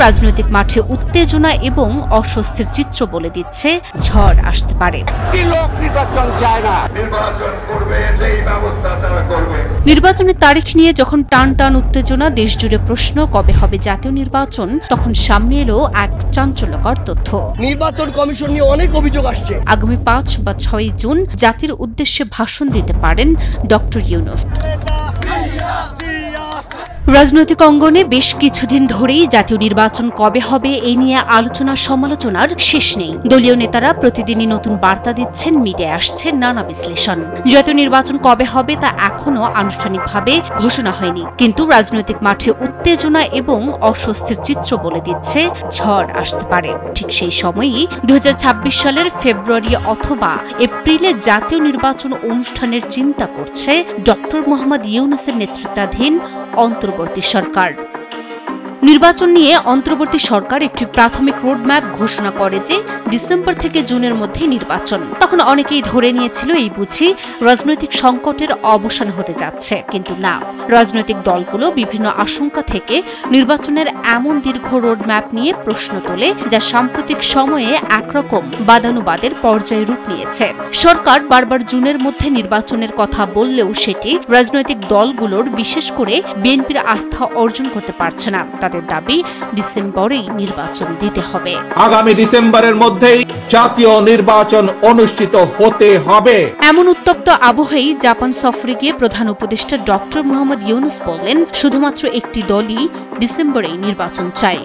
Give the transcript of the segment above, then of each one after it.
রাজনৈতিক মাঠে উত্তেজনা এবং অস্বস্তির চিত্র বলে দিচ্ছে ঝড় আসতে পারে। নির্বাচনের তারিখ নিয়ে যখন টান টান উত্তেজনা, দেশ জুড়ে প্রশ্ন কবে হবে জাতীয় নির্বাচন, তখন সামনে এলো এক চাঞ্চল্যকর তথ্য। নির্বাচন কমিশন নিয়ে অনেক অভিযোগ আসছে। আগামী ৫ বা ৬ জুন জাতির উদ্দেশ্যে ভাষণ দিতে পারেন ডক্টর ইউনূস। রাজনৈতিক অঙ্গনে বেশ কিছুদিন ধরেই জাতীয় নির্বাচন কবে হবে এই নিয়ে আলোচনা সমালোচনার শেষ নেই। দলীয় নেতারা প্রতিদিনই নতুন বার্তা দিচ্ছেন, মিডিয়ায় আসছে নানা বিশ্লেষণ। জাতীয় নির্বাচন কবে হবে তা এখনো আনুষ্ঠানিকভাবে ঘোষণা হয়নি, কিন্তু রাজনৈতিক মাঠে উত্তেজনা এবং অস্বস্তির চিত্র বলে দিচ্ছে ঝড় আসতে পারে। ঠিক সেই সময়ই ২০২৬ সালের ফেব্রুয়ারি অথবা এপ্রিলে জাতীয় নির্বাচন অনুষ্ঠানের চিন্তা করছে ডক্টর মোহাম্মদ ইউনূসের নেতৃত্বাধীন অন্তর্বর্তী সরকার। নির্বাচন নিয়ে অন্তর্বর্তী সরকার একটি প্রাথমিক রোডম্যাপ ঘোষণা করে যে ডিসেম্বর থেকে জুনের মধ্যে নির্বাচন। তখন অনেকেই ধরে নিয়েছিল এই বুঝি রাজনৈতিক সংকটের অবসান হতে যাচ্ছে, কিন্তু না। রাজনৈতিক দলগুলো বিভিন্ন আশঙ্কা থেকে নির্বাচনের এমন দীর্ঘ রোডম্যাপ নিয়ে প্রশ্ন তোলে, যা সাম্প্রতিক সময়ে একরকম বাদানুবাদের পর্যায়ে রূপ নিয়েছে। সরকার বারবার জুনের মধ্যে নির্বাচনের কথা বললেও সেটি রাজনৈতিক দলগুলোর, বিশেষ করে বিএনপির আস্থা অর্জন করতে পারছে না। তাদের দাবি ডিসেম্বরেই নির্বাচন দিতে হবে। আগামী ডিসেম্বরের মধ্যেই জাতীয় নির্বাচন অনুষ্ঠিত হতে হবে। এমন উত্তপ্ত আবহেই জাপান সফরে গিয়ে প্রধান উপদেষ্টা ডক্টর মোহাম্মদ ইউনূস বললেন, শুধুমাত্র একটি দলই ডিসেম্বরেই নির্বাচন চায়।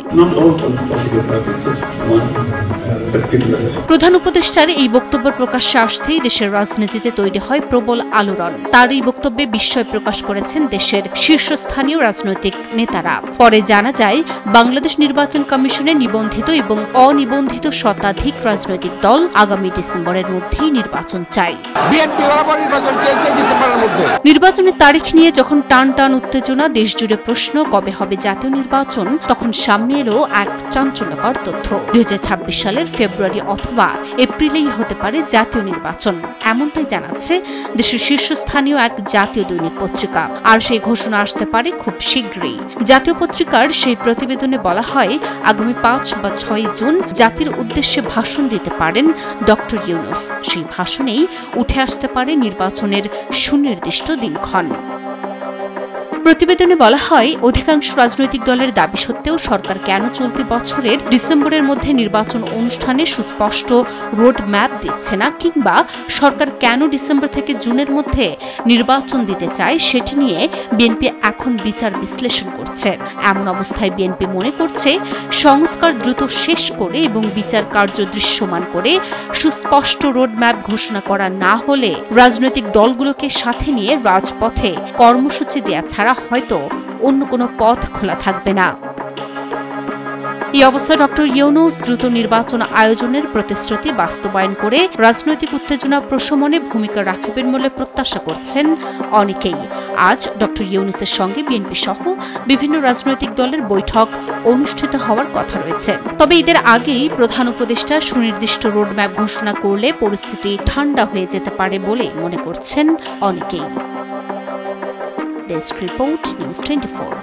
প্রধান উপদেষ্টার এই বক্তব্য প্রকাশ্যে আসতেই দেশের রাজনীতিতে তৈরি হয় প্রবল আলোড়ন। তার এই বক্তব্যে বিস্ময় প্রকাশ করেছেন দেশের শীর্ষস্থানীয় রাজনৈতিক নেতারা। পরে জানা যায়, বাংলাদেশ নির্বাচন কমিশনে নিবন্ধিত এবং অনিবন্ধিত শতাধিক রাজনৈতিক দল আগামী ডিসেম্বরের মধ্যেই নির্বাচন চায়। নির্বাচনের তারিখ নিয়ে যখন টান টান উত্তেজনা, দেশ জুড়ে প্রশ্ন কবে হবে জাতীয় নির্বাচন, তখন সামনে এলো এক চাঞ্চল্যকর তথ্য। ২০২৬ সালের ফেব্রুয়ারি অথবা এপ্রিলেই হতে পারে জাতীয় নির্বাচন, এমনটাই জানাচ্ছে দেশের শীর্ষস্থানীয় এক জাতীয় দৈনিক পত্রিকা। আর সেই ঘোষণা আসতে পারে খুব শীঘ্রই। জাতীয় পত্রিকার সেই প্রতিবেদনে বলা হয়, আগামী ৫ বা ৬ জুন জাতির উদ্দেশ্যে ভাষণ দিতে পারেন ডক্টর ইউনূস। সেই ভাষণেই উঠে আসতে পারে নির্বাচনের সুনির্দিষ্ট দিনক্ষণ। প্রতিবেদনে বলা হয়, অধিকাংশ রাজনৈতিক দলের দাবি সত্ত্বেও সরকার কেন চলতি বছরের ডিসেম্বরের মধ্যে নির্বাচন অনুষ্ঠানে সুস্পষ্ট রোড ম্যাপ দিচ্ছে না, কিংবা সরকার কেন ডিসেম্বর থেকে জুনের মধ্যে নির্বাচন দিতে চায় সেটি নিয়ে বিএনপি এখন বিচার বিশ্লেষণ করছে। এমন অবস্থায় বিএনপি মনে করছে, সংস্কার দ্রুত শেষ করে এবং বিচার কার্য দৃশ্যমান করে সুস্পষ্ট রোড ম্যাপ ঘোষণা করা না হলে রাজনৈতিক দলগুলোকে সাথে নিয়ে রাজপথে কর্মসূচি দেয়া ছাড়া হয়তো অন্য কোনো পথ খোলা থাকবে না। এই অবস্থায় ডক্টর ইউনূস দ্রুত নির্বাচন আয়োজনের প্রতিশ্রুতি বাস্তবায়ন করে রাজনৈতিক উত্তেজনা প্রশমনে ভূমিকা রাখবেন বলে প্রত্যাশা করছেন অনেকেই। আজ ডক্টর ইউনূসের সঙ্গে বিএনপি সহ বিভিন্ন রাজনৈতিক দলের বৈঠক অনুষ্ঠিত হওয়ার কথা রয়েছে। তবে ঈদের আগেই প্রধান উপদেষ্টা সুনির্দিষ্ট রোডম্যাপ ঘোষণা করলে পরিস্থিতি ঠান্ডা হয়ে যেতে পারে বলে মনে করছেন অনেকেই। Desk report, news 24।